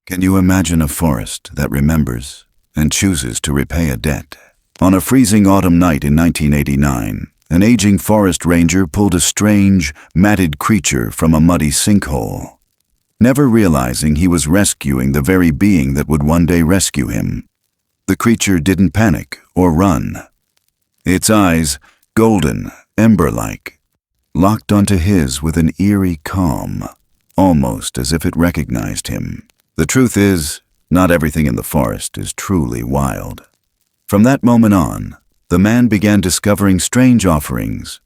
Can you imagine a forest that remembers and chooses to repay a debt? On a freezing autumn night in 1989, an aging forest ranger pulled a strange, matted creature from a muddy sinkhole, never realizing he was rescuing the very being that would one day rescue him. The creature didn't panic or run. Its eyes, golden, ember-like, locked onto his with an eerie calm, almost as if it recognized him. The truth is, not everything in the forest is truly wild. From that moment on, the man began discovering strange offerings,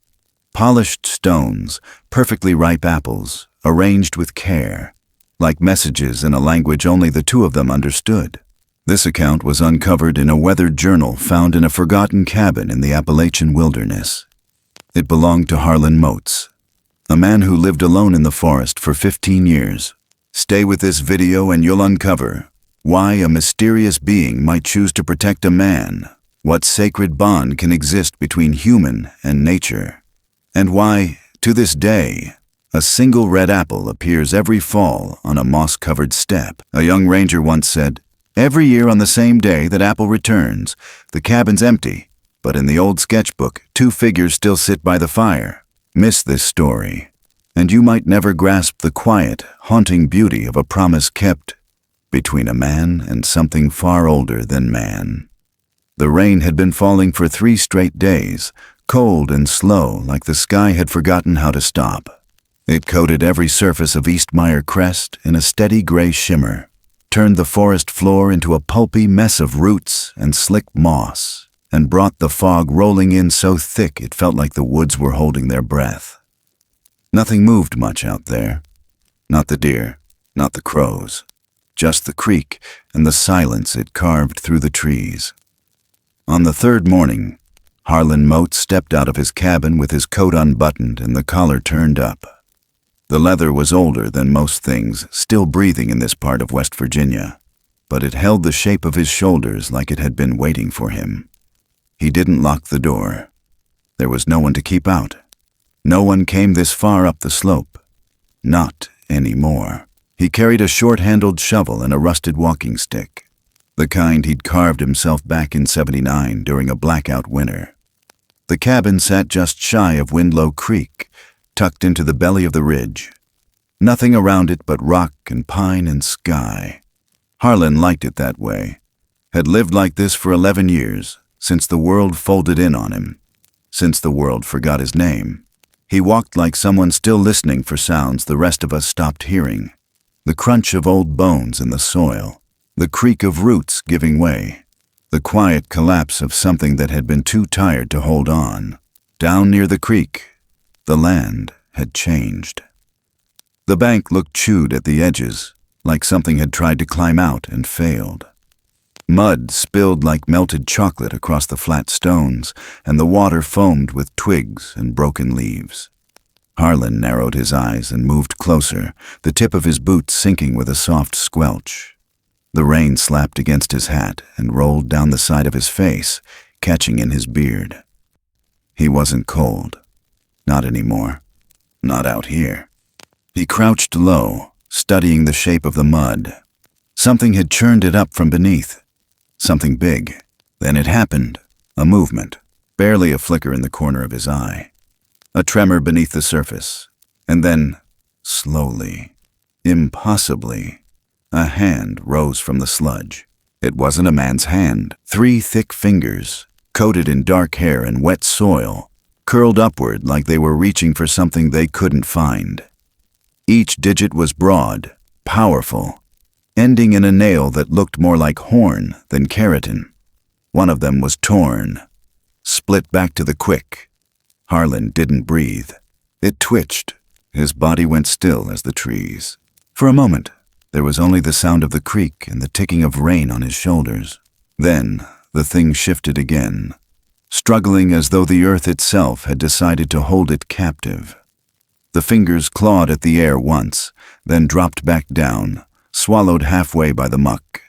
polished stones, perfectly ripe apples, arranged with care, like messages in a language only the two of them understood. This account was uncovered in a weathered journal found in a forgotten cabin in the Appalachian wilderness. It belonged to Harlan Motes, a man who lived alone in the forest for 15 years. Stay with this video and you'll uncover why a mysterious being might choose to protect a man, what sacred bond can exist between human and nature, and why, to this day, a single red apple appears every fall on a moss-covered step. A young ranger once said, "Every year on the same day that apple returns, the cabin's empty, but in the old sketchbook, two figures still sit by the fire." Miss this story, and you might never grasp the quiet, haunting beauty of a promise kept between a man and something far older than man. The rain had been falling for 3 straight days, cold and slow, like the sky had forgotten how to stop. It coated every surface of East Meyer Crest in a steady gray shimmer, turned the forest floor into a pulpy mess of roots and slick moss, and brought the fog rolling in so thick it felt like the woods were holding their breath. Nothing moved much out there. Not the deer, not the crows. Just the creek and the silence it carved through the trees. On the 3rd morning, Harlan Motes stepped out of his cabin with his coat unbuttoned and the collar turned up. The leather was older than most things still breathing in this part of West Virginia, but it held the shape of his shoulders like it had been waiting for him. He didn't lock the door. There was no one to keep out. No one came this far up the slope. Not anymore. He carried a short-handled shovel and a rusted walking stick, the kind he'd carved himself back in '79 during a blackout winter. The cabin sat just shy of Windlow Creek, tucked into the belly of the ridge. Nothing around it but rock and pine and sky. Harlan liked it that way. Had lived like this for 11 years, since the world folded in on him, since the world forgot his name. He walked like someone still listening for sounds the rest of us stopped hearing. The crunch of old bones in the soil, the creak of roots giving way, the quiet collapse of something that had been too tired to hold on. Down near the creek, the land had changed. The bank looked chewed at the edges, like something had tried to climb out and failed. Mud spilled like melted chocolate across the flat stones, and the water foamed with twigs and broken leaves. Harlan narrowed his eyes and moved closer, the tip of his boot sinking with a soft squelch. The rain slapped against his hat and rolled down the side of his face, catching in his beard. He wasn't cold. Not anymore. Not out here. He crouched low, studying the shape of the mud. Something had churned it up from beneath. Something big. Then it happened. A movement, barely a flicker in the corner of his eye. A tremor beneath the surface. And then, slowly, impossibly, a hand rose from the sludge. It wasn't a man's hand. 3 thick fingers, coated in dark hair and wet soil, curled upward like they were reaching for something they couldn't find. Each digit was broad, powerful, ending in a nail that looked more like horn than keratin. One of them was torn, split back to the quick. Harlan didn't breathe. It twitched. His body went still as the trees. For a moment, there was only the sound of the creek and the ticking of rain on his shoulders. Then, the thing shifted again, struggling as though the earth itself had decided to hold it captive. The fingers clawed at the air once, then dropped back down, swallowed halfway by the muck.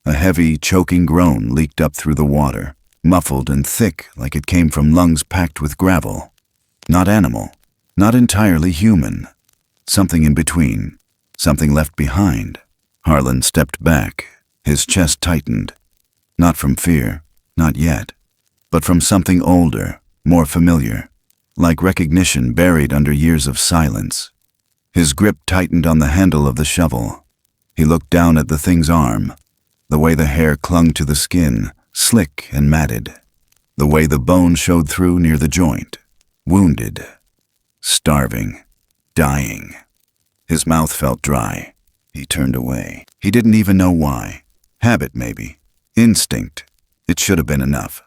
A heavy, choking groan leaked up through the water, muffled and thick like it came from lungs packed with gravel. Not animal, not entirely human. Something in between, something left behind. Harlan stepped back, his chest tightened. Not from fear, not yet, but from something older, more familiar, like recognition buried under years of silence. His grip tightened on the handle of the shovel. He looked down at the thing's arm, the way the hair clung to the skin, slick and matted, the way the bone showed through near the joint, wounded, starving, dying. His mouth felt dry. He turned away. He didn't even know why. Habit, maybe. Instinct. It should have been enough.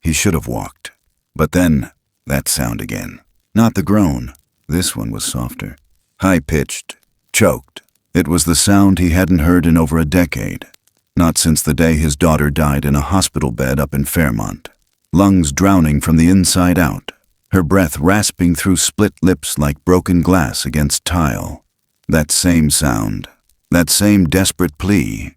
He should have walked. But then, that sound again. Not the groan. This one was softer. High-pitched. Choked. It was the sound he hadn't heard in over a decade. Not since the day his daughter died in a hospital bed up in Fairmont. Lungs drowning from the inside out. Her breath rasping through split lips like broken glass against tile. That same sound. That same desperate plea.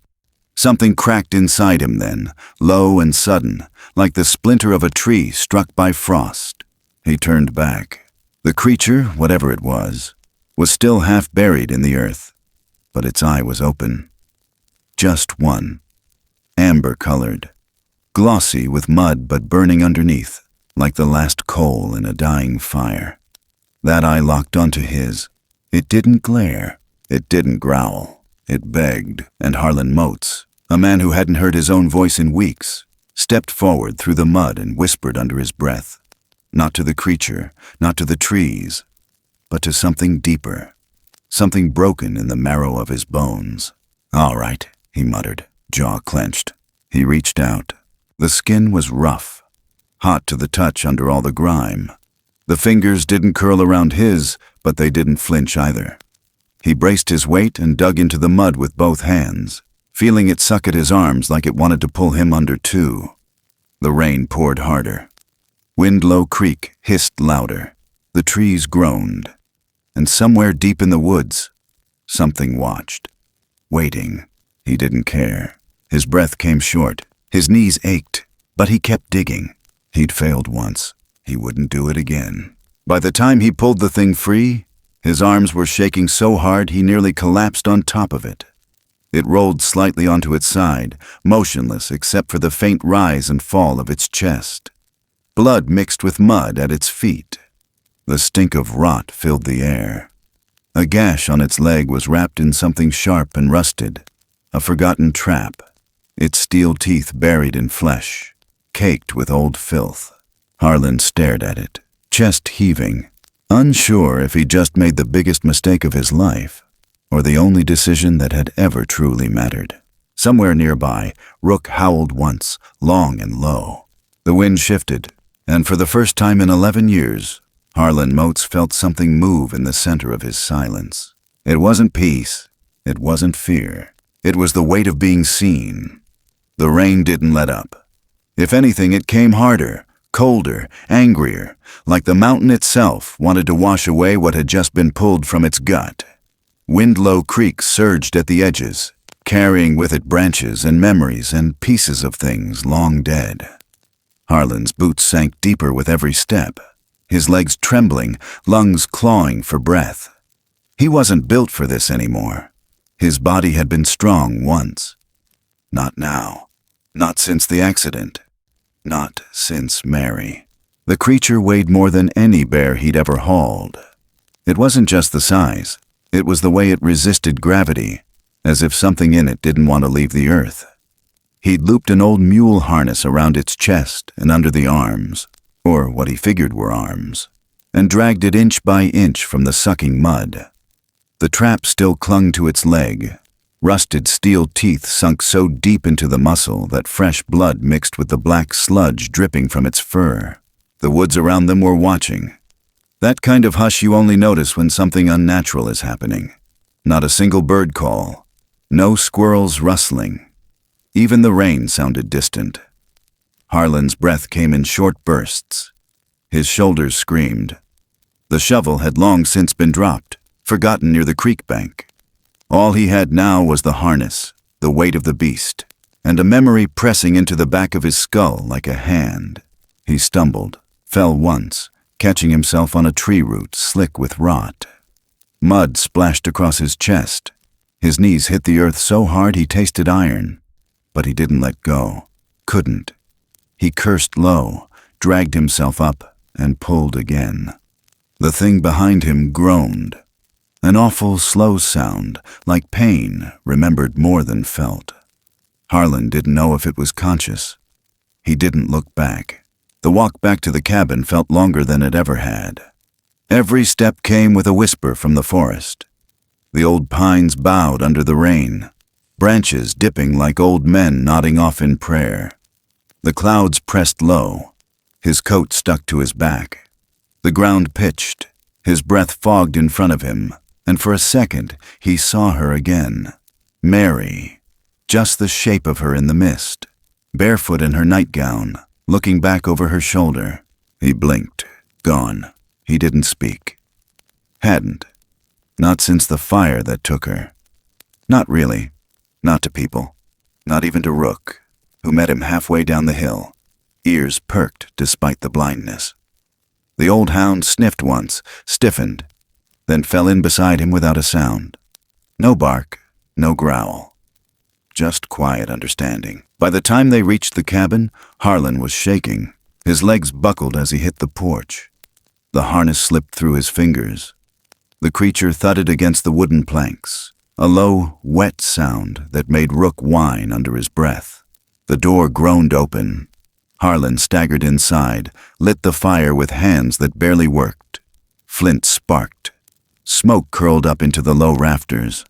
Something cracked inside him then, low and sudden, like the splinter of a tree struck by frost. He turned back. The creature, whatever it was still half buried in the earth, but its eye was open. Just one. Amber-colored. Glossy with mud but burning underneath, like the last coal in a dying fire. That eye locked onto his. It didn't glare. It didn't growl. It begged, and Harlan Motes, a man who hadn't heard his own voice in weeks, stepped forward through the mud and whispered under his breath. Not to the creature, not to the trees, but to something deeper, something broken in the marrow of his bones. "All right," he muttered, jaw clenched. He reached out. The skin was rough, hot to the touch under all the grime. The fingers didn't curl around his, but they didn't flinch either. He braced his weight and dug into the mud with both hands, feeling it suck at his arms like it wanted to pull him under too. The rain poured harder. Windlow Creek hissed louder. The trees groaned. And somewhere deep in the woods, something watched. Waiting. He didn't care. His breath came short. His knees ached. But he kept digging. He'd failed once. He wouldn't do it again. By the time he pulled the thing free, his arms were shaking so hard he nearly collapsed on top of it. It rolled slightly onto its side, motionless except for the faint rise and fall of its chest. Blood mixed with mud at its feet. The stink of rot filled the air. A gash on its leg was wrapped in something sharp and rusted, a forgotten trap, its steel teeth buried in flesh, caked with old filth. Harlan stared at it, chest heaving, unsure if he just made the biggest mistake of his life, or the only decision that had ever truly mattered. Somewhere nearby, Rook howled once, long and low. The wind shifted, and for the first time in 11 years, Harlan Motes felt something move in the center of his silence. It wasn't peace. It wasn't fear. It was the weight of being seen. The rain didn't let up. If anything, it came harder, colder, angrier, like the mountain itself wanted to wash away what had just been pulled from its gut. Windlow Creek surged at the edges, carrying with it branches and memories and pieces of things long dead. Harlan's boots sank deeper with every step, his legs trembling, lungs clawing for breath. He wasn't built for this anymore. His body had been strong once. Not now. Not since the accident. Not since Mary. The creature weighed more than any bear he'd ever hauled. It wasn't just the size. It was the way it resisted gravity, as if something in it didn't want to leave the earth. He'd looped an old mule harness around its chest and under the arms, or what he figured were arms, and dragged it inch by inch from the sucking mud. The trap still clung to its leg. Rusted steel teeth sunk so deep into the muscle that fresh blood mixed with the black sludge dripping from its fur. The woods around them were watching. That kind of hush you only notice when something unnatural is happening. Not a single bird call. No squirrels rustling. Even the rain sounded distant. Harlan's breath came in short bursts. His shoulders screamed. The shovel had long since been dropped, forgotten near the creek bank. All he had now was the harness, the weight of the beast, and a memory pressing into the back of his skull like a hand. He stumbled, fell once, catching himself on a tree root slick with rot. Mud splashed across his chest. His knees hit the earth so hard he tasted iron, but he didn't let go. Couldn't. He cursed low, dragged himself up, and pulled again. The thing behind him groaned. An awful, slow sound, like pain, remembered more than felt. Harlan didn't know if it was conscious. He didn't look back. The walk back to the cabin felt longer than it ever had. Every step came with a whisper from the forest. The old pines bowed under the rain, branches dipping like old men nodding off in prayer. The clouds pressed low. His coat stuck to his back. The ground pitched. His breath fogged in front of him, and for a second he saw her again. Mary, just the shape of her in the mist, barefoot in her nightgown, looking back over her shoulder. He blinked. Gone. He didn't speak. Hadn't. Not since the fire that took her. Not really. Not to people. Not even to Rook, who met him halfway down the hill, ears perked despite the blindness. The old hound sniffed once, stiffened, then fell in beside him without a sound. No bark, no growl. Just quiet understanding. By the time they reached the cabin, Harlan was shaking. His legs buckled as he hit the porch. The harness slipped through his fingers. The creature thudded against the wooden planks, a low, wet sound that made Rook whine under his breath. The door groaned open. Harlan staggered inside, lit the fire with hands that barely worked. Flint sparked. Smoke curled up into the low rafters.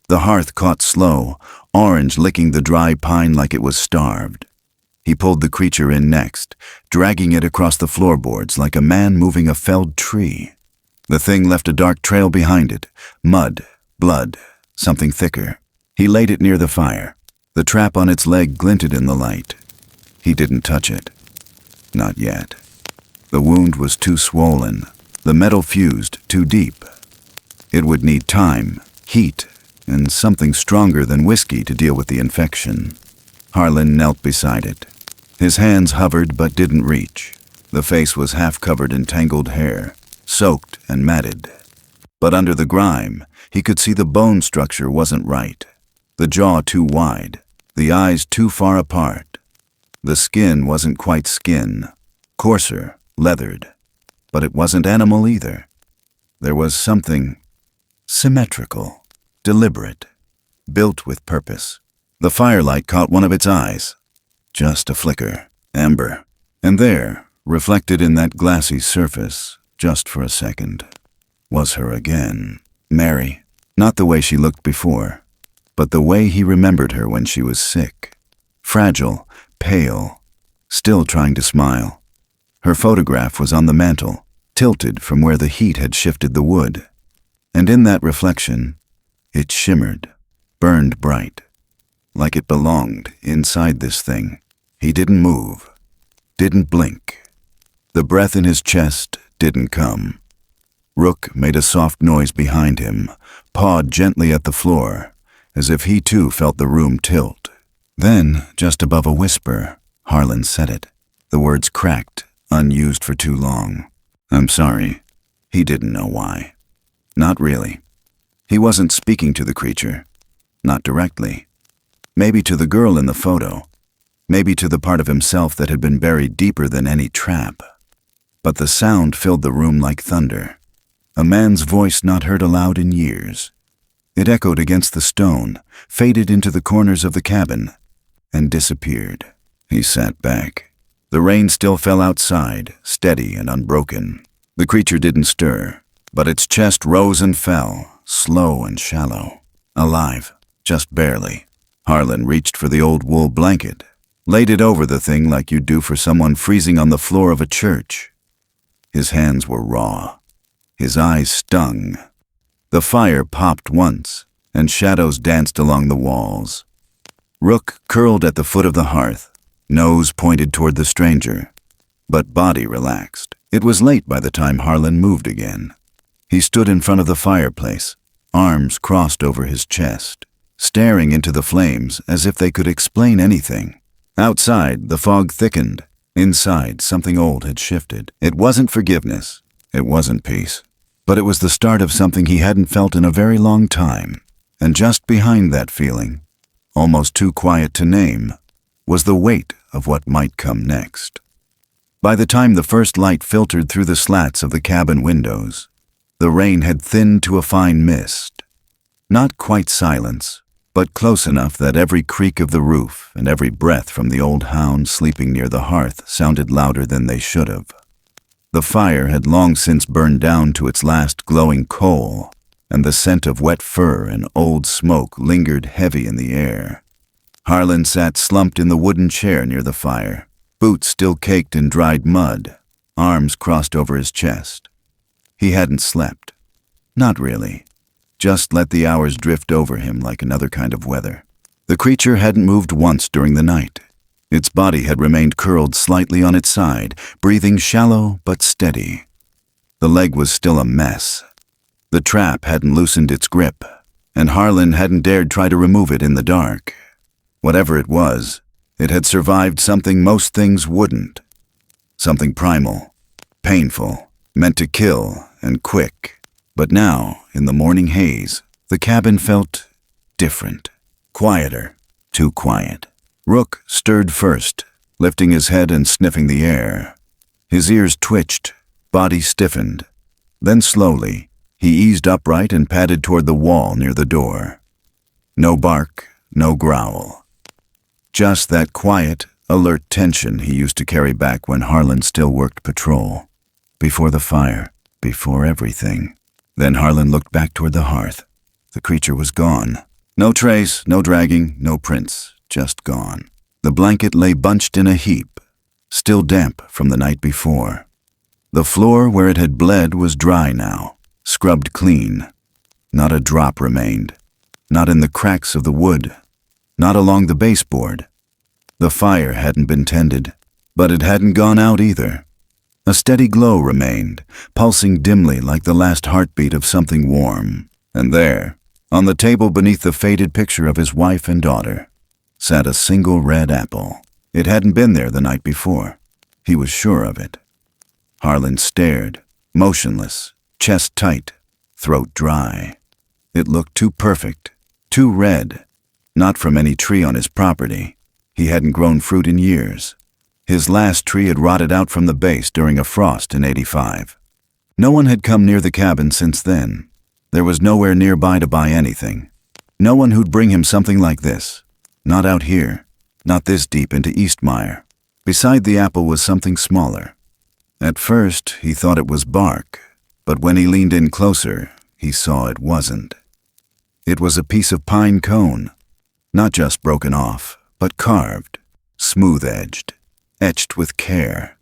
The hearth caught slow, orange licking the dry pine like it was starved. He pulled the creature in next, dragging it across the floorboards like a man moving a felled tree. The thing left a dark trail behind it, mud, blood, something thicker. He laid it near the fire. The trap on its leg glinted in the light. He didn't touch it. Not yet. The wound was too swollen, the metal fused too deep. It would need time, heat, and something stronger than whiskey to deal with the infection. Harlan knelt beside it. His hands hovered but didn't reach. The face was half covered in tangled hair, soaked and matted. But under the grime, he could see the bone structure wasn't right. The jaw too wide, the eyes too far apart. The skin wasn't quite skin, coarser, leathered. But it wasn't animal either. There was something symmetrical, deliberate, built with purpose. The firelight caught one of its eyes. Just a flicker, amber. And there, reflected in that glassy surface, just for a second, was her again. Mary. Not the way she looked before, but the way he remembered her when she was sick. Fragile, pale, still trying to smile. Her photograph was on the mantel, tilted from where the heat had shifted the wood. And in that reflection, it shimmered, burned bright, like it belonged inside this thing. He didn't move, didn't blink. The breath in his chest didn't come. Rook made a soft noise behind him, pawed gently at the floor, as if he too felt the room tilt. Then, just above a whisper, Harlan said it. The words cracked, unused for too long. I'm sorry. He didn't know why. Not really. He wasn't speaking to the creature. Not directly. Maybe to the girl in the photo. Maybe to the part of himself that had been buried deeper than any trap. But the sound filled the room like thunder. A man's voice not heard aloud in years. It echoed against the stone, faded into the corners of the cabin, and disappeared. He sat back. The rain still fell outside, steady and unbroken. The creature didn't stir, but its chest rose and fell, slow and shallow. Alive, just barely. Harlan reached for the old wool blanket, laid it over the thing like you'd do for someone freezing on the floor of a church. His hands were raw. His eyes stung. The fire popped once, and shadows danced along the walls. Rook curled at the foot of the hearth, nose pointed toward the stranger, but body relaxed. It was late by the time Harlan moved again. He stood in front of the fireplace, arms crossed over his chest, staring into the flames as if they could explain anything. Outside, the fog thickened. Inside, something old had shifted. It wasn't forgiveness. It wasn't peace. But it was the start of something he hadn't felt in a very long time. And just behind that feeling, almost too quiet to name, was the weight of what might come next. By the time the first light filtered through the slats of the cabin windows, the rain had thinned to a fine mist. Not quite silence, but close enough that every creak of the roof and every breath from the old hound sleeping near the hearth sounded louder than they should have. The fire had long since burned down to its last glowing coal, and the scent of wet fur and old smoke lingered heavy in the air. Harlan sat slumped in the wooden chair near the fire, boots still caked in dried mud, arms crossed over his chest. He hadn't slept. Not really. Just let the hours drift over him like another kind of weather. The creature hadn't moved once during the night. Its body had remained curled slightly on its side, breathing shallow but steady. The leg was still a mess. The trap hadn't loosened its grip, and Harlan hadn't dared try to remove it in the dark. Whatever it was, it had survived something most things wouldn't. Something primal, painful, meant to kill, and quick. But now, in the morning haze, the cabin felt different. Quieter. Too quiet. Rook stirred first, lifting his head and sniffing the air. His ears twitched, body stiffened. Then slowly, he eased upright and padded toward the wall near the door. No bark, no growl. Just that quiet, alert tension he used to carry back when Harlan still worked patrol. Before the fire, before everything. Then Harlan looked back toward the hearth. The creature was gone. No trace, no dragging, no prints, just gone. The blanket lay bunched in a heap, still damp from the night before. The floor where it had bled was dry now, scrubbed clean. Not a drop remained. Not in the cracks of the wood. Not along the baseboard. The fire hadn't been tended, but it hadn't gone out either. A steady glow remained, pulsing dimly like the last heartbeat of something warm. And there, on the table beneath the faded picture of his wife and daughter, sat a single red apple. It hadn't been there the night before. He was sure of it. Harlan stared, motionless, chest tight, throat dry. It looked too perfect, too red. Not from any tree on his property. He hadn't grown fruit in years. His last tree had rotted out from the base during a frost in '85. No one had come near the cabin since then. There was nowhere nearby to buy anything. No one who'd bring him something like this. Not out here. Not this deep into Eastmire. Beside the apple was something smaller. At first, he thought it was bark, but when he leaned in closer, he saw it wasn't. It was a piece of pine cone, not just broken off, but carved, smooth-edged, etched with care.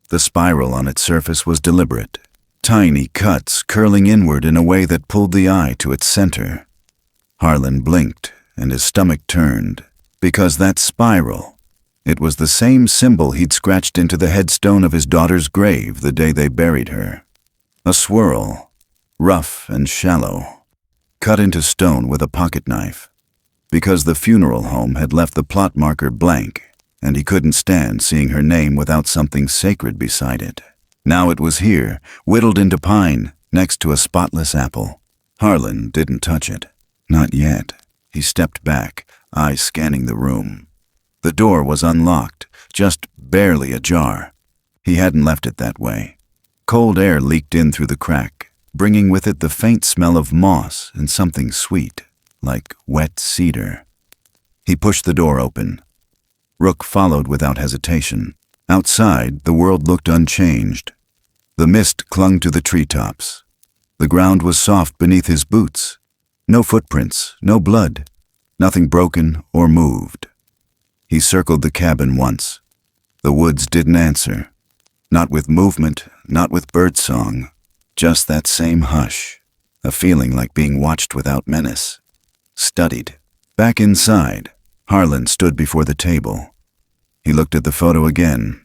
The spiral on its surface was deliberate, tiny cuts curling inward in a way that pulled the eye to its center. Harlan blinked, and his stomach turned, because that spiral, it was the same symbol he'd scratched into the headstone of his daughter's grave the day they buried her. A swirl, rough and shallow, cut into stone with a pocket knife, because the funeral home had left the plot marker blank, and he couldn't stand seeing her name without something sacred beside it. Now it was here, whittled into pine, next to a spotless apple. Harlan didn't touch it. Not yet. He stepped back, eyes scanning the room. The door was unlocked, just barely ajar. He hadn't left it that way. Cold air leaked in through the crack, bringing with it the faint smell of moss and something sweet, like wet cedar. He pushed the door open. Rook followed without hesitation. Outside, the world looked unchanged. The mist clung to the treetops. The ground was soft beneath his boots. No footprints, no blood, nothing broken or moved. He circled the cabin once. The woods didn't answer. Not with movement, not with birdsong. Just that same hush, a feeling like being watched without menace. Studied. Back inside, Harlan stood before the table. He looked at the photo again.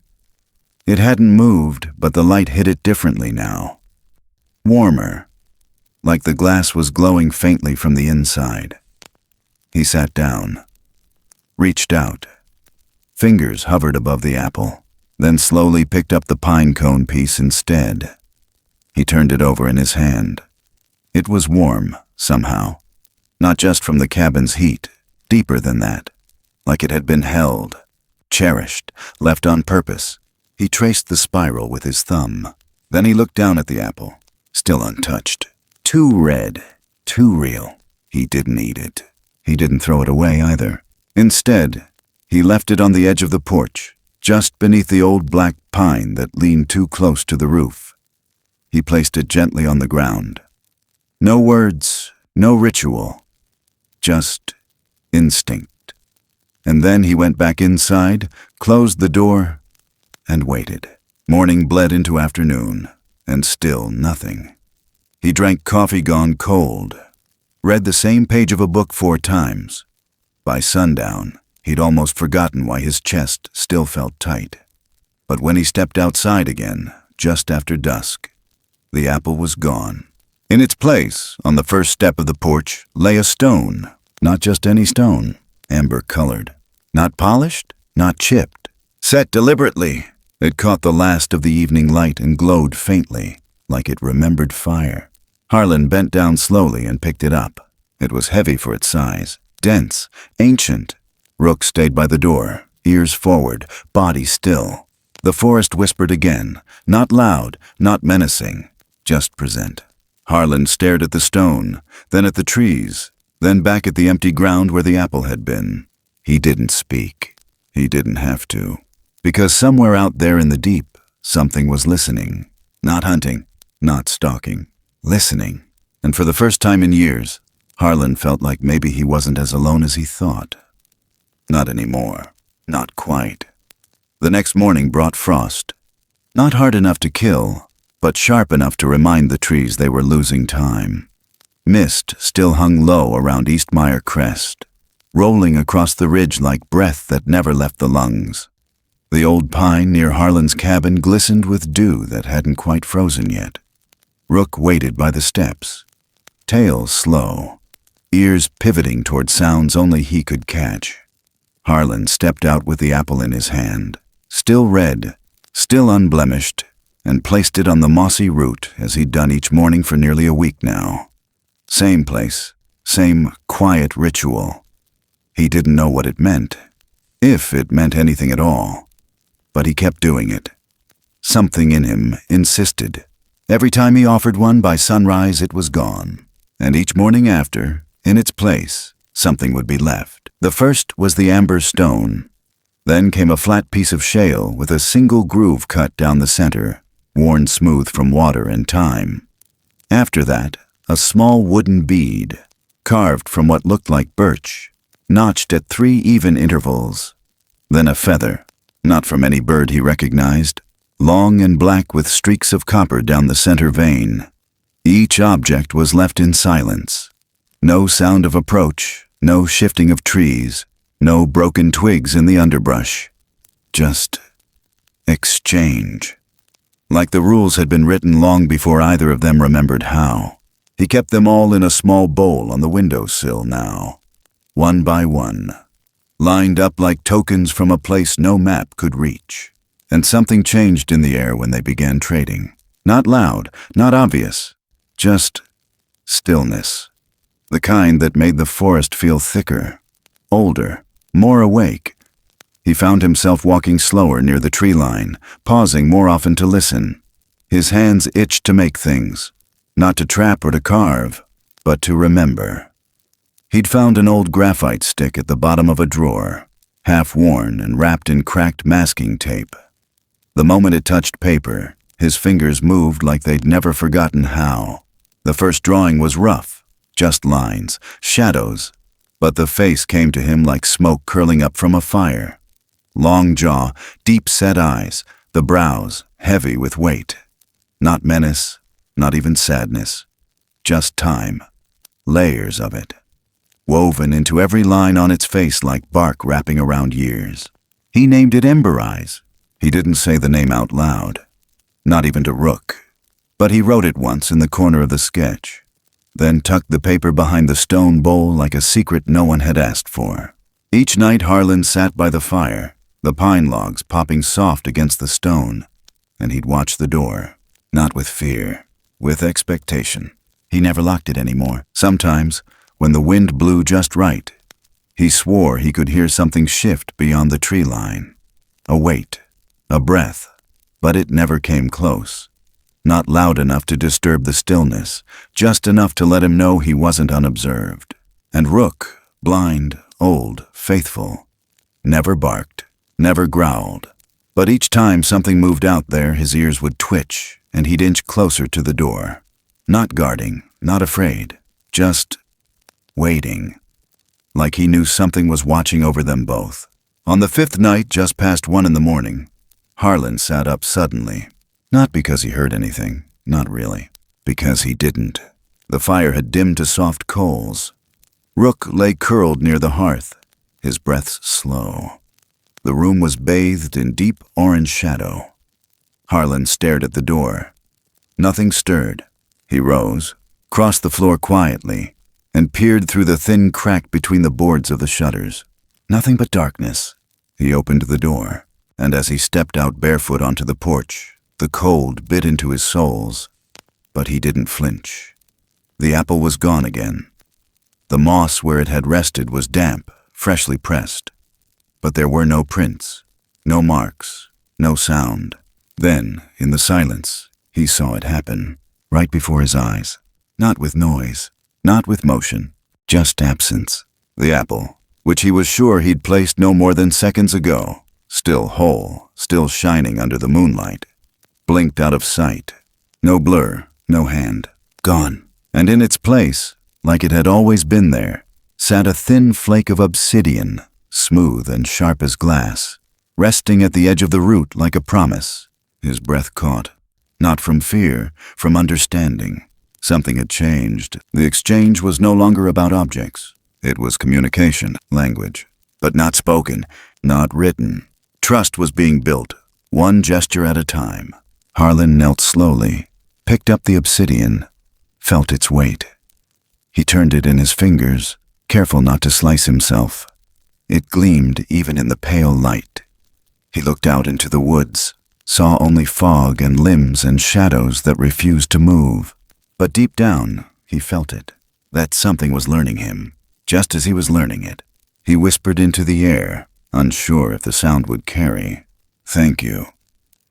It hadn't moved, but the light hit it differently now. Warmer, like the glass was glowing faintly from the inside. He sat down, reached out. Fingers hovered above the apple, then slowly picked up the pine cone piece instead. He turned it over in his hand. It was warm, somehow. Not just from the cabin's heat, deeper than that. Like it had been held, cherished, left on purpose. He traced the spiral with his thumb. Then he looked down at the apple, still untouched. Too red, too real. He didn't eat it. He didn't throw it away either. Instead, he left it on the edge of the porch, just beneath the old black pine that leaned too close to the roof. He placed it gently on the ground. No words, no ritual, just instinct. And then he went back inside, closed the door, and waited. Morning bled into afternoon, and still nothing. He drank coffee gone cold, read the same page of a book 4 times. By sundown, he'd almost forgotten why his chest still felt tight. But when he stepped outside again, just after dusk, the apple was gone. In its place, on the first step of the porch, lay a stone. Not just any stone, amber-colored. Not polished, not chipped. Set deliberately, it caught the last of the evening light and glowed faintly, like it remembered fire. Harlan bent down slowly and picked it up. It was heavy for its size, dense, ancient. Rook stayed by the door, ears forward, body still. The forest whispered again, not loud, not menacing, just present. Harlan stared at the stone, then at the trees, then back at the empty ground where the apple had been. He didn't speak. He didn't have to. Because somewhere out there in the deep, something was listening. Not hunting, not stalking. Listening. And for the first time in years, Harlan felt like maybe he wasn't as alone as he thought. Not anymore. Not quite. The next morning brought frost. Not hard enough to kill, but sharp enough to remind the trees they were losing time. Mist still hung low around Eastmeyer Crest, rolling across the ridge like breath that never left the lungs. The old pine near Harlan's cabin glistened with dew that hadn't quite frozen yet. Rook waited by the steps, tail slow, ears pivoting toward sounds only he could catch. Harlan stepped out with the apple in his hand, still red, still unblemished, and placed it on the mossy root as he'd done each morning for nearly a week now. Same place, same quiet ritual. He didn't know what it meant, if it meant anything at all, but he kept doing it. Something in him insisted. Every time he offered one by sunrise, it was gone, and each morning after, in its place, something would be left. The first was the amber stone. Then came a flat piece of shale with a single groove cut down the center, worn smooth from water and time. After that, a small wooden bead, carved from what looked like birch, notched at 3 even intervals. Then a feather, not from any bird he recognized, long and black with streaks of copper down the center vein. Each object was left in silence. No sound of approach, no shifting of trees, no broken twigs in the underbrush. Just exchange. Like the rules had been written long before either of them remembered how. He kept them all in a small bowl on the windowsill now, one by one, lined up like tokens from a place no map could reach. And something changed in the air when they began trading. Not loud, not obvious, just stillness. The kind that made the forest feel thicker, older, more awake. He found himself walking slower near the tree line, pausing more often to listen. His hands itched to make things, not to trap or to carve, but to remember. He'd found an old graphite stick at the bottom of a drawer, half worn and wrapped in cracked masking tape. The moment it touched paper, his fingers moved like they'd never forgotten how. The first drawing was rough, just lines, shadows, but the face came to him like smoke curling up from a fire. Long jaw, deep-set eyes, the brows heavy with weight. Not menace, not even sadness, just time, layers of it, woven into every line on its face like bark wrapping around years. He named it Ember Eyes. He didn't say the name out loud, not even to Rook, but he wrote it once in the corner of the sketch, then tucked the paper behind the stone bowl like a secret no one had asked for. Each night Harlan sat by the fire, the pine logs popping soft against the stone, and he'd watch the door, not with fear, with expectation. He never locked it anymore. Sometimes, when the wind blew just right. He swore he could hear something shift beyond the tree line. A weight, a breath, but it never came close. Not loud enough to disturb the stillness, just enough to let him know he wasn't unobserved. And Rook, blind, old, faithful, never barked, never growled. But each time something moved out there, his ears would twitch, and he'd inch closer to the door. Not guarding, not afraid, just waiting. Like he knew something was watching over them both. On the 5th night, just past 1 in the morning, Harlan sat up suddenly. Not because he heard anything, not really. Because he didn't. The fire had dimmed to soft coals. Rook lay curled near the hearth, his breaths slow. The room was bathed in deep orange shadow. Harlan stared at the door. Nothing stirred. He rose, crossed the floor quietly, and peered through the thin crack between the boards of the shutters. Nothing but darkness. He opened the door, and as he stepped out barefoot onto the porch, the cold bit into his soles. But he didn't flinch. The apple was gone again. The moss where it had rested was damp, freshly pressed. But there were no prints, no marks, no sound. Then, in the silence, he saw it happen, right before his eyes. Not with noise, not with motion, just absence. The apple, which he was sure he'd placed no more than seconds ago, still whole, still shining under the moonlight, blinked out of sight. No blur, no hand, gone. And in its place, like it had always been there, sat a thin flake of obsidian, smooth and sharp as glass, resting at the edge of the root like a promise. His breath caught, not from fear, from understanding. Something had changed. The exchange was no longer about objects. It was communication, language, but not spoken, not written. Trust was being built, one gesture at a time. Harlan knelt slowly, picked up the obsidian, felt its weight. He turned it in his fingers, careful not to slice himself. It gleamed even in the pale light. He looked out into the woods, saw only fog and limbs and shadows that refused to move. But deep down, he felt it, that something was learning him. Just as he was learning it, he whispered into the air, unsure if the sound would carry. "Thank you."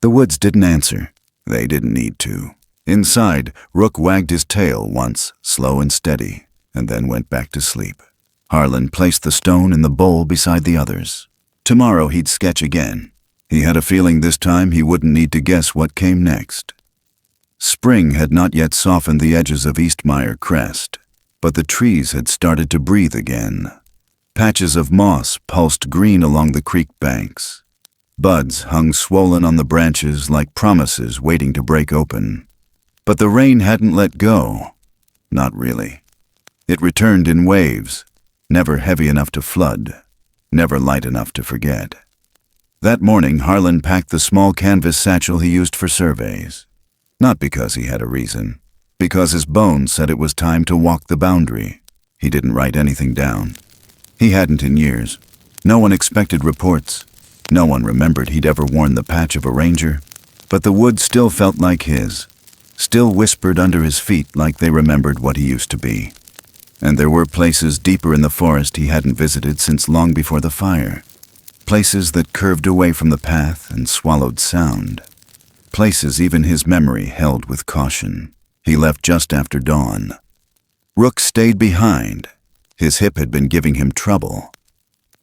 The woods didn't answer. They didn't need to. Inside, Rook wagged his tail once, slow and steady, and then went back to sleep. Harlan placed the stone in the bowl beside the others. Tomorrow he'd sketch again. He had a feeling this time he wouldn't need to guess what came next. Spring had not yet softened the edges of Eastmeyer Crest, but the trees had started to breathe again. Patches of moss pulsed green along the creek banks. Buds hung swollen on the branches like promises waiting to break open. But the rain hadn't let go. Not really. It returned in waves, never heavy enough to flood, never light enough to forget. That morning, Harlan packed the small canvas satchel he used for surveys. Not because he had a reason, because his bones said it was time to walk the boundary. He didn't write anything down. He hadn't in years. No one expected reports. No one remembered he'd ever worn the patch of a ranger. But the woods still felt like his, still whispered under his feet like they remembered what he used to be. And there were places deeper in the forest he hadn't visited since long before the fire. Places that curved away from the path and swallowed sound. Places even his memory held with caution. He left just after dawn. Rook stayed behind. His hip had been giving him trouble.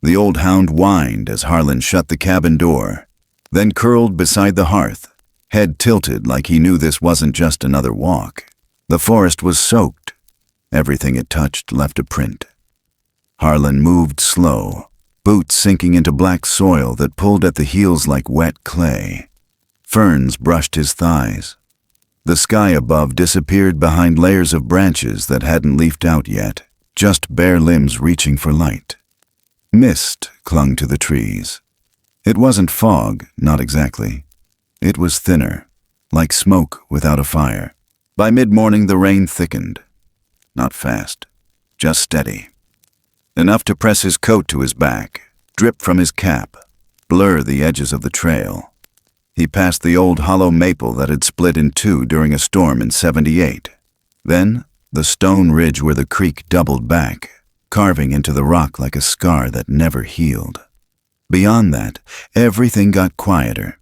The old hound whined as Harlan shut the cabin door, then curled beside the hearth, head tilted like he knew this wasn't just another walk. The forest was soaked. Everything it touched left a print. Harlan moved slow, boots sinking into black soil that pulled at the heels like wet clay. Ferns brushed his thighs. The sky above disappeared behind layers of branches that hadn't leafed out yet, just bare limbs reaching for light. Mist clung to the trees. It wasn't fog, not exactly. It was thinner, like smoke without a fire. By mid-morning the rain thickened. Not fast, just steady. Enough to press his coat to his back, drip from his cap, blur the edges of the trail. He passed the old hollow maple that had split in two during a storm in '78. Then, the stone ridge where the creek doubled back, carving into the rock like a scar that never healed. Beyond that, everything got quieter,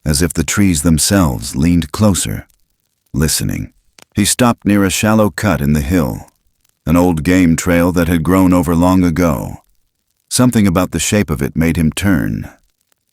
as if the trees themselves leaned closer, listening. He stopped near a shallow cut in the hill, an old game trail that had grown over long ago. Something about the shape of it made him turn.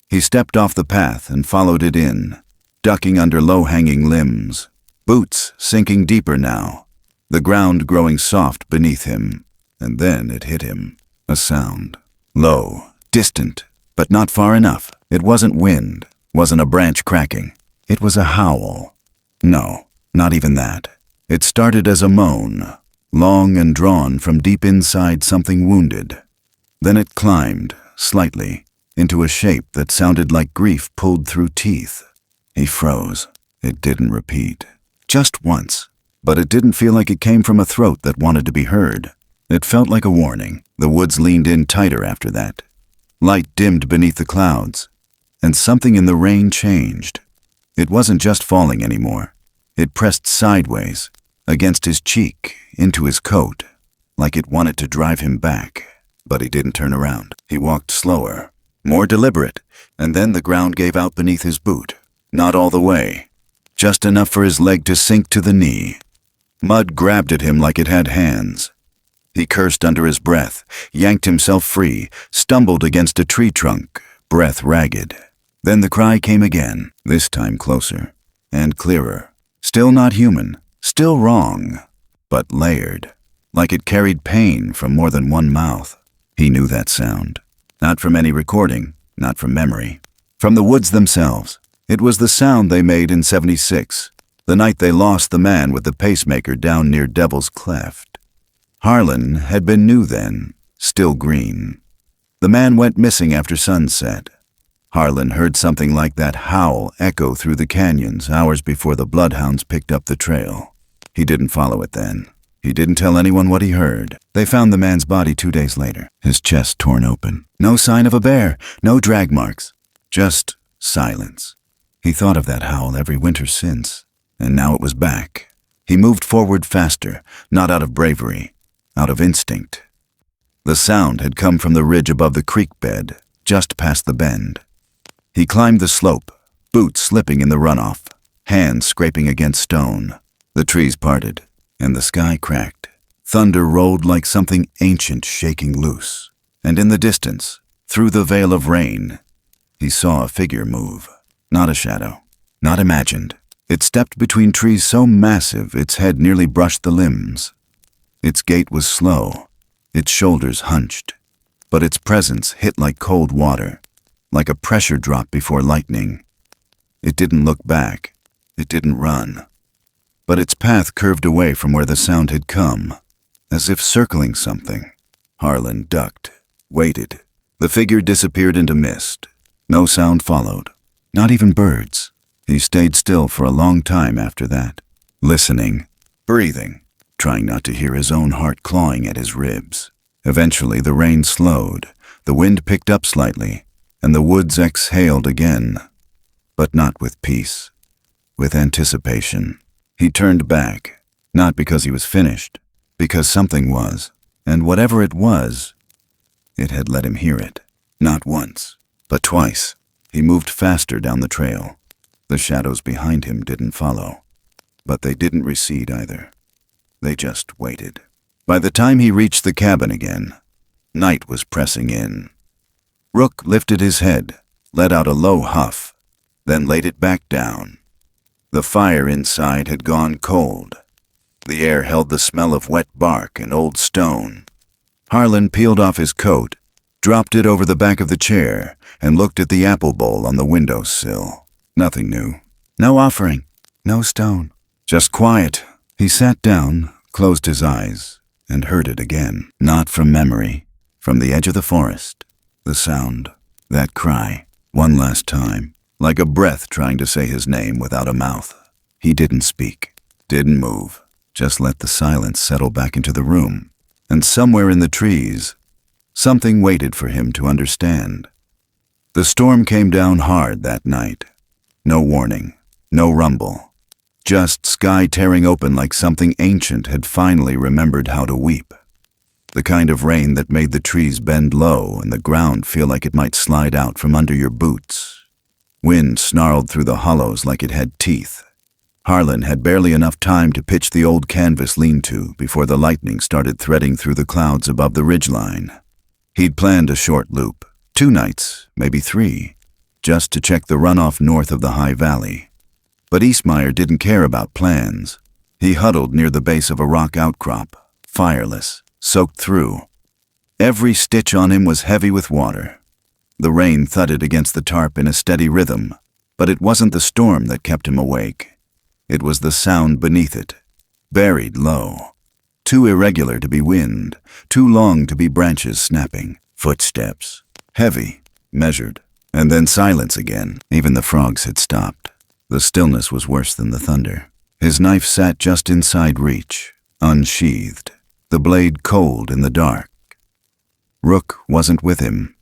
He stepped off the path and followed it in, ducking under low-hanging limbs, boots sinking deeper now, the ground growing soft beneath him. And then it hit him, a sound. Low, distant, but not far enough. It wasn't wind, wasn't a branch cracking. It was a howl. No, not even that. It started as a moan, long and drawn from deep inside something wounded. Then it climbed, slightly, into a shape that sounded like grief pulled through teeth. He froze. It didn't repeat. Just once. But it didn't feel like it came from a throat that wanted to be heard. It felt like a warning. The woods leaned in tighter after that. Light dimmed beneath the clouds, and something in the rain changed. It wasn't just falling anymore. It pressed sideways, against his cheek, into his coat, like it wanted to drive him back. But he didn't turn around. He walked slower, more deliberate, and then the ground gave out beneath his boot. Not all the way, just enough for his leg to sink to the knee. Mud grabbed at him like it had hands. He cursed under his breath, yanked himself free, stumbled against a tree trunk, breath ragged. Then the cry came again, this time closer, and clearer. Still not human, still wrong, but layered, like it carried pain from more than one mouth. He knew that sound. Not from any recording, not from memory. From the woods themselves. It was the sound they made in '76, the night they lost the man with the pacemaker down near Devil's Cleft. Harlan had been new then, still green. The man went missing after sunset. Harlan heard something like that howl echo through the canyons hours before the bloodhounds picked up the trail. He didn't follow it then. He didn't tell anyone what he heard. They found the man's body 2 days later, his chest torn open. No sign of a bear, no drag marks, just silence. He thought of that howl every winter since, and now it was back. He moved forward faster, not out of bravery, out of instinct. The sound had come from the ridge above the creek bed, just past the bend. He climbed the slope, boots slipping in the runoff, hands scraping against stone. The trees parted, and the sky cracked. Thunder rolled like something ancient shaking loose. And in the distance, through the veil of rain, he saw a figure move. Not a shadow, not imagined. It stepped between trees so massive its head nearly brushed the limbs. Its gait was slow, its shoulders hunched, but its presence hit like cold water, like a pressure drop before lightning. It didn't look back, it didn't run, but its path curved away from where the sound had come, as if circling something. Harlan ducked, waited. The figure disappeared into mist. No sound followed, not even birds. He stayed still for a long time after that, listening, breathing, trying not to hear his own heart clawing at his ribs. Eventually the rain slowed, the wind picked up slightly, and the woods exhaled again, but not with peace, with anticipation. He turned back, not because he was finished, because something was, and whatever it was, it had let him hear it. Not once, but twice. He moved faster down the trail. The shadows behind him didn't follow, but they didn't recede either. They just waited. By the time he reached the cabin again, night was pressing in. Rook lifted his head, let out a low huff, then laid it back down. The fire inside had gone cold. The air held the smell of wet bark and old stone. Harlan peeled off his coat, dropped it over the back of the chair, and looked at the apple bowl on the windowsill. Nothing new. No offering. No stone. Just quiet. He sat down, closed his eyes, and heard it again. Not from memory. From the edge of the forest. The sound. That cry. One last time. Like a breath trying to say his name without a mouth. He didn't speak. Didn't move. Just let the silence settle back into the room. And somewhere in the trees, something waited for him to understand. The storm came down hard that night. No warning, no rumble, just sky tearing open like something ancient had finally remembered how to weep. The kind of rain that made the trees bend low and the ground feel like it might slide out from under your boots. Wind snarled through the hollows like it had teeth. Harlan had barely enough time to pitch the old canvas lean-to before the lightning started threading through the clouds above the ridgeline. He'd planned a short loop, 2 nights, maybe 3, just to check the runoff north of the high valley. But Eastmeyer didn't care about plans. He huddled near the base of a rock outcrop, fireless, soaked through. Every stitch on him was heavy with water. The rain thudded against the tarp in a steady rhythm, but it wasn't the storm that kept him awake. It was the sound beneath it, buried low. Too irregular to be wind, too long to be branches snapping. Footsteps, heavy, measured, and then silence again. Even the frogs had stopped. The stillness was worse than the thunder. His knife sat just inside reach, unsheathed, the blade cold in the dark. Rook wasn't with him.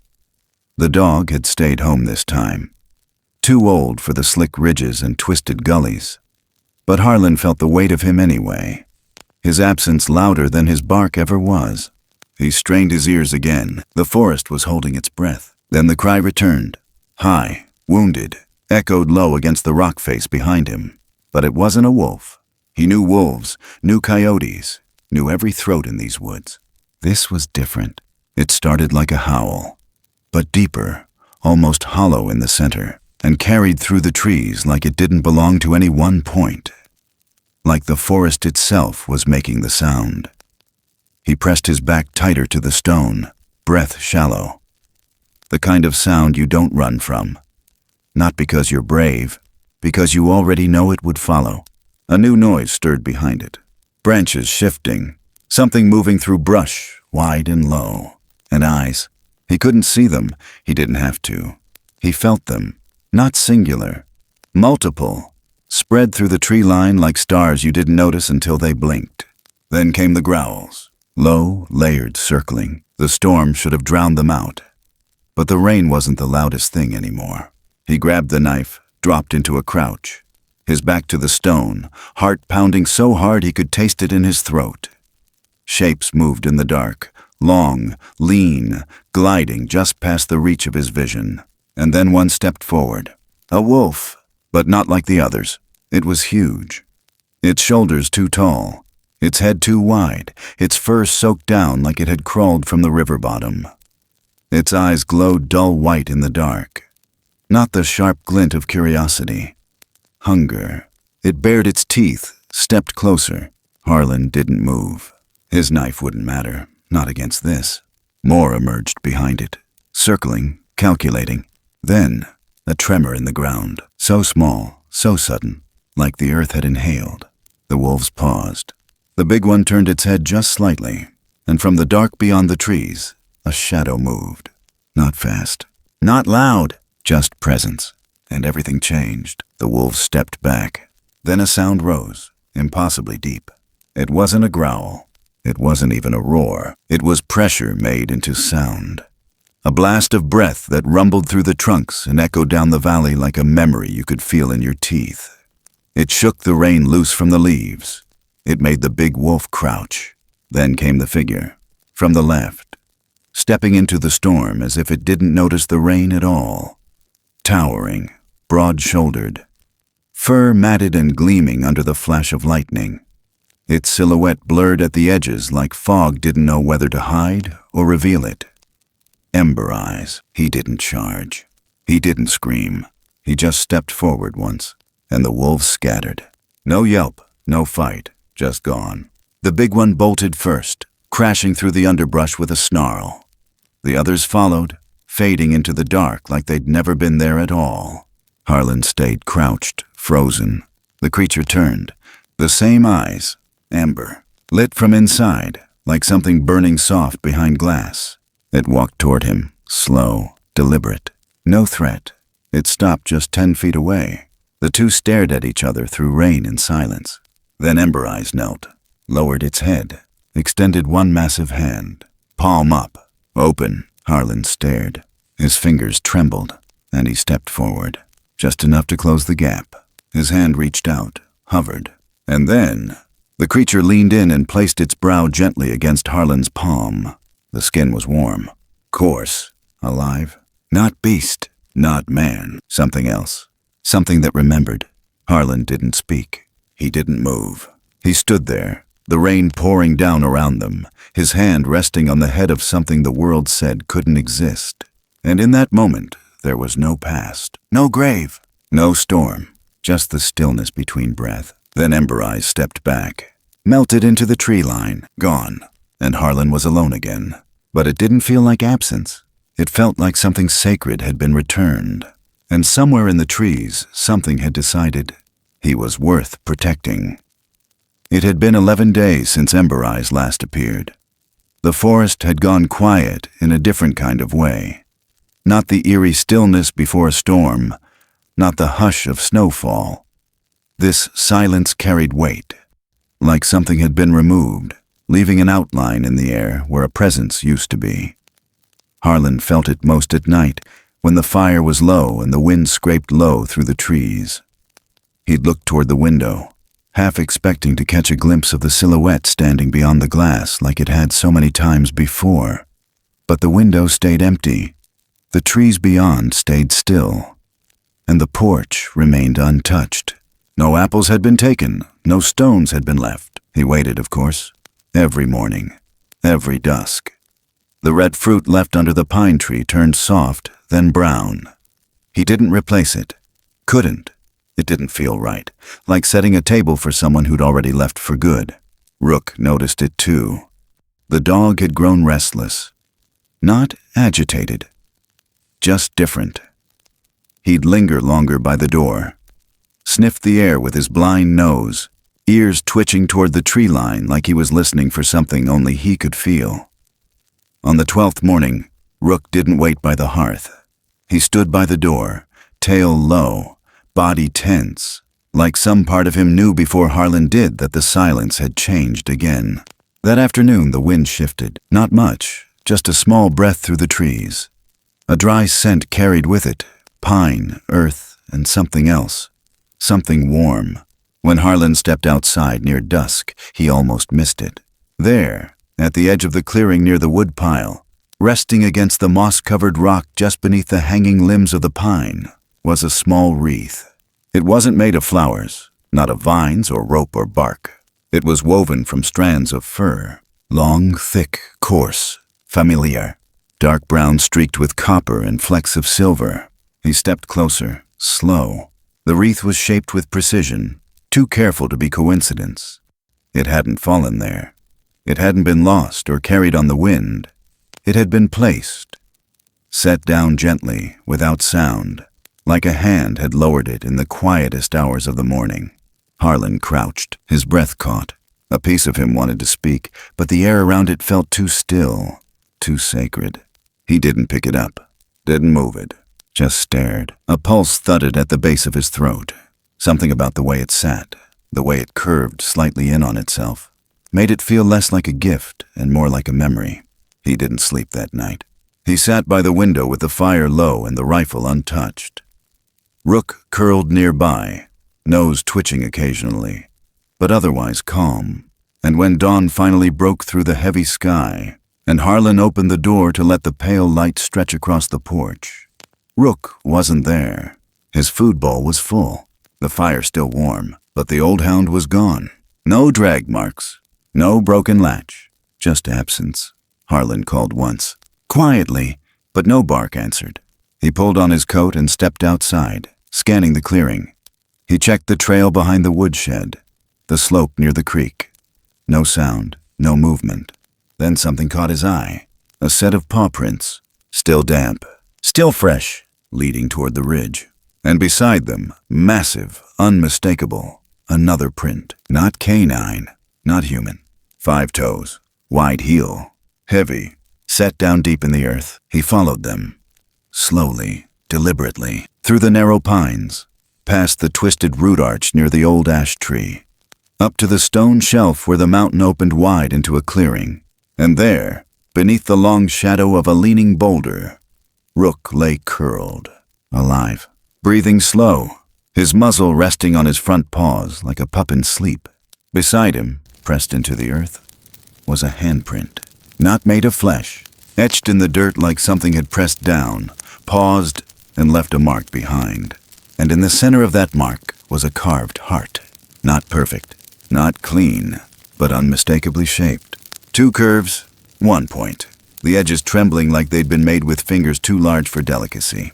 The dog had stayed home this time, too old for the slick ridges and twisted gullies. But Harlan felt the weight of him anyway, his absence louder than his bark ever was. He strained his ears again. The forest was holding its breath. Then the cry returned, high, wounded, echoed low against the rock face behind him. But it wasn't a wolf. He knew wolves, knew coyotes, knew every throat in these woods. This was different. It started like a howl, but deeper, almost hollow in the center, and carried through the trees like it didn't belong to any one point. Like the forest itself was making the sound. He pressed his back tighter to the stone, breath shallow. The kind of sound you don't run from. Not because you're brave, because you already know it would follow. A new noise stirred behind it. Branches shifting, something moving through brush, wide and low. And eyes. He couldn't see them, he didn't have to. He felt them, not singular, multiple, spread through the tree line like stars you didn't notice until they blinked. Then came the growls, low, layered, circling. The storm should have drowned them out. But the rain wasn't the loudest thing anymore. He grabbed the knife, dropped into a crouch, his back to the stone, heart pounding so hard he could taste it in his throat. Shapes moved in the dark, long, lean, gliding just past the reach of his vision. And then one stepped forward. A wolf, but not like the others. It was huge. Its shoulders too tall, its head too wide, its fur soaked down like it had crawled from the river bottom. Its eyes glowed dull white in the dark. Not the sharp glint of curiosity. Hunger. It bared its teeth, stepped closer. Harlan didn't move. His knife wouldn't matter, not against this. More emerged behind it, circling, calculating. Then, a tremor in the ground, so small, so sudden, like the earth had inhaled. The wolves paused. The big one turned its head just slightly, and from the dark beyond the trees, a shadow moved. Not fast, not loud, just presence. And everything changed. The wolves stepped back. Then a sound rose, impossibly deep. It wasn't a growl. It wasn't even a roar. It was pressure made into sound. A blast of breath that rumbled through the trunks and echoed down the valley like a memory you could feel in your teeth. It shook the rain loose from the leaves. It made the big wolf crouch. Then came the figure, from the left, stepping into the storm as if it didn't notice the rain at all. Towering, broad-shouldered, fur matted and gleaming under the flash of lightning. Its silhouette blurred at the edges like fog didn't know whether to hide or reveal it. Ember eyes. He didn't charge. He didn't scream. He just stepped forward once, and the wolves scattered. No yelp, no fight, just gone. The big one bolted first, crashing through the underbrush with a snarl. The others followed, fading into the dark like they'd never been there at all. Harlan stayed crouched, frozen. The creature turned. The same eyes, amber, lit from inside, like something burning soft behind glass. It walked toward him, slow, deliberate. No threat. It stopped just 10 feet away. The two stared at each other through rain and silence. Then Ember Eyes knelt, lowered its head, extended one massive hand, palm up, open. Harlan stared. His fingers trembled, and he stepped forward, just enough to close the gap. His hand reached out, hovered. And then, the creature leaned in and placed its brow gently against Harlan's palm. The skin was warm, coarse, alive. Not beast, not man, something else. Something that remembered. Harlan didn't speak. He didn't move. He stood there, the rain pouring down around them, his hand resting on the head of something the world said couldn't exist. And in that moment, there was no past, no grave, no storm, just the stillness between breath. Then Ember Eyes stepped back, melted into the tree line, gone, and Harlan was alone again. But it didn't feel like absence. It felt like something sacred had been returned. And somewhere in the trees, something had decided he was worth protecting. It had been 11 days since Ember Eyes last appeared. The forest had gone quiet in a different kind of way. Not the eerie stillness before a storm, not the hush of snowfall. This silence carried weight, like something had been removed, leaving an outline in the air where a presence used to be. Harlan felt it most at night, when the fire was low and the wind scraped low through the trees. He'd looked toward the window, half expecting to catch a glimpse of the silhouette standing beyond the glass like it had so many times before. But the window stayed empty. The trees beyond stayed still, and the porch remained untouched. No apples had been taken, no stones had been left. He waited, of course, every morning, every dusk. The red fruit left under the pine tree turned soft, then brown. He didn't replace it. Couldn't. It didn't feel right, like setting a table for someone who'd already left for good. Rook noticed it too. The dog had grown restless. Not agitated. Just different. He'd linger longer by the door, sniff the air with his blind nose, ears twitching toward the tree line like he was listening for something only he could feel. On the 12th morning, Rook didn't wait by the hearth. He stood by the door, tail low, body tense, like some part of him knew before Harlan did that the silence had changed again. That afternoon the wind shifted, not much, just a small breath through the trees. A dry scent carried with it, pine, earth, and something else. Something warm. When Harlan stepped outside near dusk, he almost missed it. There, at the edge of the clearing near the woodpile, resting against the moss-covered rock just beneath the hanging limbs of the pine, was a small wreath. It wasn't made of flowers, not of vines or rope or bark. It was woven from strands of fur, long, thick, coarse, familiar, dark brown streaked with copper and flecks of silver. He stepped closer, slow. The wreath was shaped with precision, too careful to be coincidence. It hadn't fallen there. It hadn't been lost or carried on the wind. It had been placed, set down gently, without sound, like a hand had lowered it in the quietest hours of the morning. Harlan crouched, his breath caught. A piece of him wanted to speak, but the air around it felt too still, too sacred. He didn't pick it up, didn't move it, just stared. A pulse thudded at the base of his throat. Something about the way it sat, the way it curved slightly in on itself, made it feel less like a gift and more like a memory. He didn't sleep that night. He sat by the window with the fire low and the rifle untouched. Rook curled nearby, nose twitching occasionally, but otherwise calm. And when dawn finally broke through the heavy sky, and Harlan opened the door to let the pale light stretch across the porch, Rook wasn't there. His food bowl was full, the fire still warm, but the old hound was gone. No drag marks, no broken latch, just absence. Harlan called once, quietly, but no bark answered. He pulled on his coat and stepped outside, scanning the clearing. He checked the trail behind the woodshed, the slope near the creek. No sound, no movement. Then something caught his eye. A set of paw prints, still damp, still fresh, leading toward the ridge. And beside them, massive, unmistakable, another print. Not canine, not human. 5 toes, wide heel, heavy, set down deep in the earth. He followed them, slowly, deliberately, through the narrow pines, past the twisted root arch near the old ash tree, up to the stone shelf where the mountain opened wide into a clearing. And there, beneath the long shadow of a leaning boulder, Rook lay curled, alive, breathing slow, his muzzle resting on his front paws like a pup in sleep. Beside him, pressed into the earth, was a handprint, not made of flesh, etched in the dirt like something had pressed down, paused, and left a mark behind. And in the center of that mark was a carved heart. Not perfect, not clean, but unmistakably shaped. 2 curves, 1 point, the edges trembling like they'd been made with fingers too large for delicacy.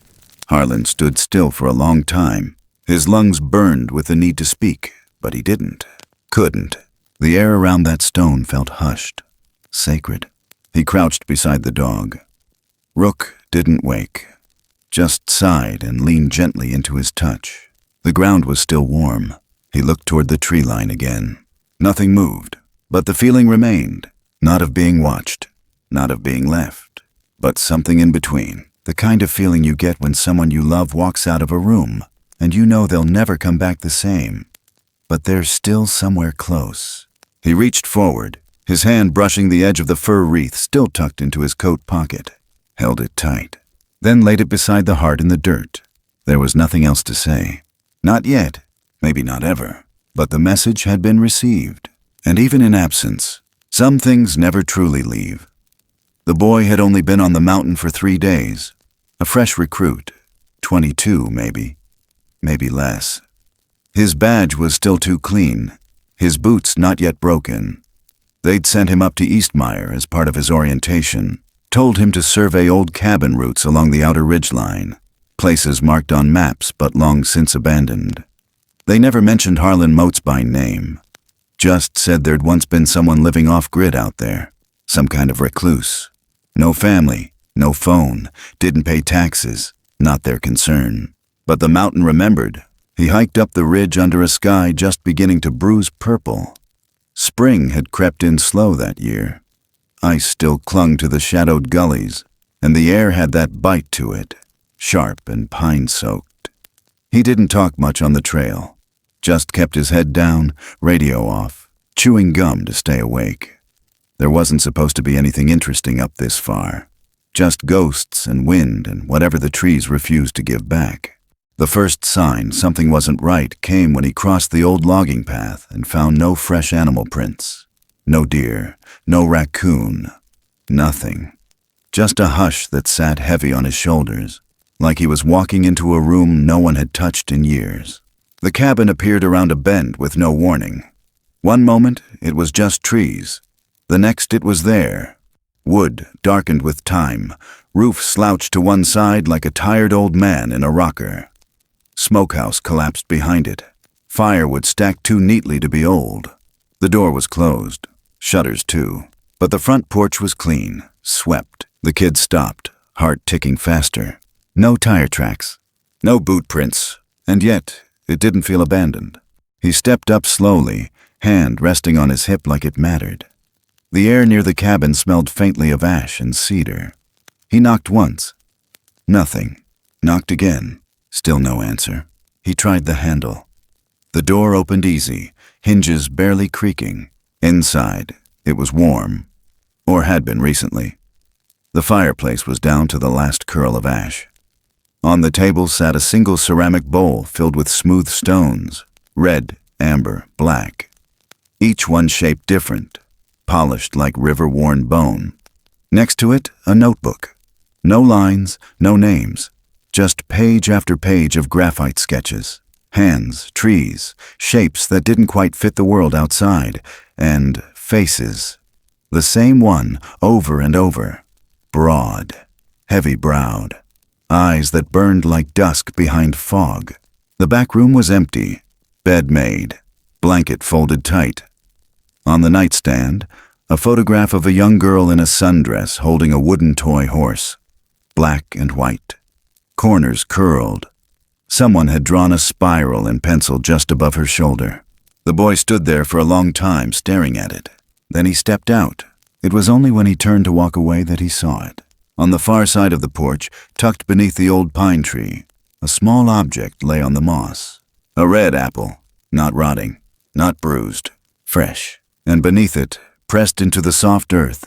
Harlan stood still for a long time. His lungs burned with the need to speak, but he didn't. Couldn't. The air around that stone felt hushed, sacred. He crouched beside the dog. Rook didn't wake, just sighed and leaned gently into his touch. The ground was still warm. He looked toward the tree line again. Nothing moved, but the feeling remained, not of being watched, not of being left, but something in between. The kind of feeling you get when someone you love walks out of a room, and you know they'll never come back the same, but they're still somewhere close. He reached forward, his hand brushing the edge of the fur wreath still tucked into his coat pocket, held it tight, then laid it beside the heart in the dirt. There was nothing else to say. Not yet, maybe not ever, but the message had been received. And even in absence, some things never truly leave. The boy had only been on the mountain for 3 days, a fresh recruit, 22 maybe less. His badge was still too clean, his boots not yet broken. They'd sent him up to Eastmire as part of his orientation, told him to survey old cabin routes along the outer ridgeline, places marked on maps but long since abandoned. They never mentioned Harlan Motes by name, just said there'd once been someone living off-grid out there, some kind of recluse. No family, no phone, didn't pay taxes, not their concern. But the mountain remembered. He hiked up the ridge under a sky just beginning to bruise purple. Spring had crept in slow that year. Ice still clung to the shadowed gullies, and the air had that bite to it, sharp and pine-soaked. He didn't talk much on the trail, just kept his head down, radio off, chewing gum to stay awake. There wasn't supposed to be anything interesting up this far, just ghosts and wind and whatever the trees refused to give back. The first sign something wasn't right came when he crossed the old logging path and found no fresh animal prints. No deer, no raccoon, nothing. Just a hush that sat heavy on his shoulders, like he was walking into a room no one had touched in years. The cabin appeared around a bend with no warning. One moment, it was just trees. The next, it was there. Wood, darkened with time, roof slouched to one side like a tired old man in a rocker. Smokehouse collapsed behind it. Firewood stacked too neatly to be old. The door was closed, shutters too, but the front porch was clean, swept. The kid stopped, heart ticking faster. No tire tracks, no boot prints, and yet it didn't feel abandoned. He stepped up slowly, hand resting on his hip like it mattered. The air near the cabin smelled faintly of ash and cedar. He knocked once. Nothing. Knocked again. Still no answer. He tried the handle. The door opened easy, hinges barely creaking. Inside, it was warm, or had been recently. The fireplace was down to the last curl of ash. On the table sat a single ceramic bowl filled with smooth stones, red, amber, black. Each one shaped different, polished like river-worn bone. Next to it, a notebook. No lines, no names. Just page after page of graphite sketches. Hands, trees, shapes that didn't quite fit the world outside, and faces. The same one, over and over. Broad, heavy-browed. Eyes that burned like dusk behind fog. The back room was empty. Bed made. Blanket folded tight. On the nightstand, a photograph of a young girl in a sundress holding a wooden toy horse. Black and white. Corners curled. Someone had drawn a spiral in pencil just above her shoulder. The boy stood there for a long time staring at it. Then he stepped out. It was only when he turned to walk away that he saw it. On the far side of the porch, tucked beneath the old pine tree, a small object lay on the moss. A red apple, not rotting, not bruised, fresh. And beneath it, pressed into the soft earth,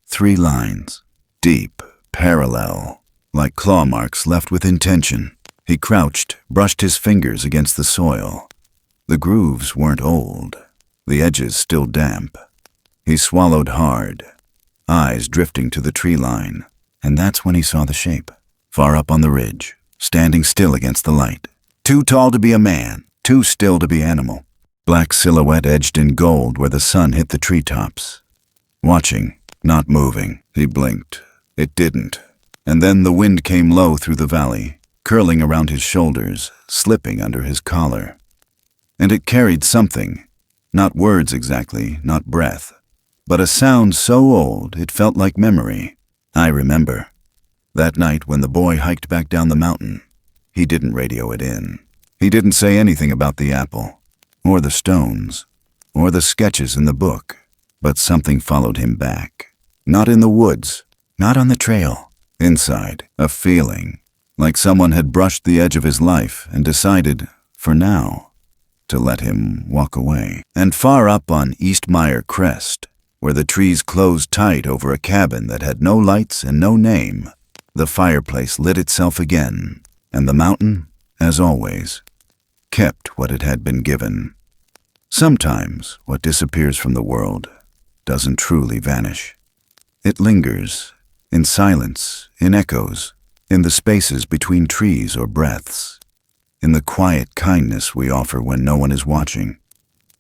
3 lines, deep, parallel, like claw marks left with intention. He crouched, brushed his fingers against the soil. The grooves weren't old, the edges still damp. He swallowed hard, eyes drifting to the tree line, and that's when he saw the shape, far up on the ridge, standing still against the light. Too tall to be a man, too still to be animal. Black silhouette edged in gold where the sun hit the treetops. Watching, not moving, he blinked. It didn't. And then the wind came low through the valley, curling around his shoulders, slipping under his collar. And it carried something, not words exactly, not breath, but a sound so old it felt like memory. I remember. That night when the boy hiked back down the mountain, he didn't radio it in. He didn't say anything about the apple, or the stones, or the sketches in the book, but something followed him back. Not in the woods, not on the trail, inside, a feeling, like someone had brushed the edge of his life and decided, for now, to let him walk away. And far up on East Meyer Crest, where the trees closed tight over a cabin that had no lights and no name, the fireplace lit itself again, and the mountain, as always, kept what it had been given. Sometimes what disappears from the world doesn't truly vanish. It lingers, in silence, in echoes, in the spaces between trees or breaths, in the quiet kindness we offer when no one is watching,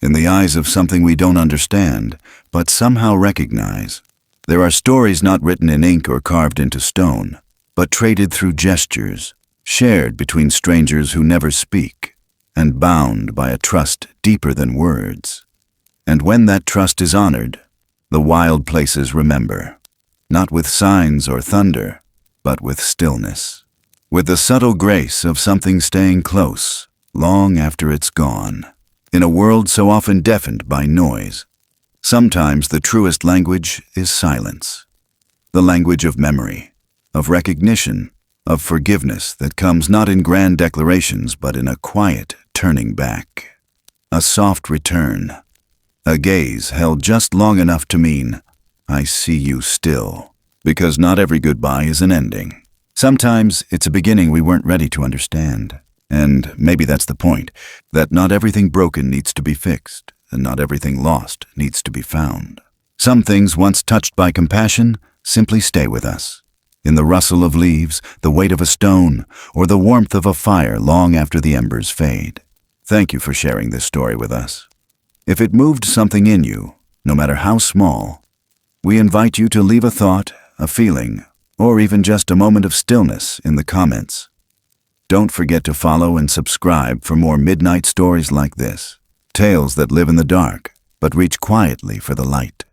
in the eyes of something we don't understand, but somehow recognize. There are stories not written in ink or carved into stone, but traded through gestures, shared between strangers who never speak, and bound by a trust deeper than words. And when that trust is honored, the wild places remember, not with signs or thunder, but with stillness, with the subtle grace of something staying close long after it's gone. In a world so often deafened by noise, sometimes the truest language is silence, the language of memory, of recognition, of forgiveness that comes not in grand declarations but in a quiet turning back, a soft return, a gaze held just long enough to mean, I see you still, because not every goodbye is an ending. Sometimes it's a beginning we weren't ready to understand, and maybe that's the point, that not everything broken needs to be fixed, and not everything lost needs to be found. Some things once touched by compassion simply stay with us, in the rustle of leaves, the weight of a stone, or the warmth of a fire long after the embers fade. Thank you for sharing this story with us. If it moved something in you, no matter how small, we invite you to leave a thought, a feeling, or even just a moment of stillness in the comments. Don't forget to follow and subscribe for more midnight stories like this, tales that live in the dark but reach quietly for the light.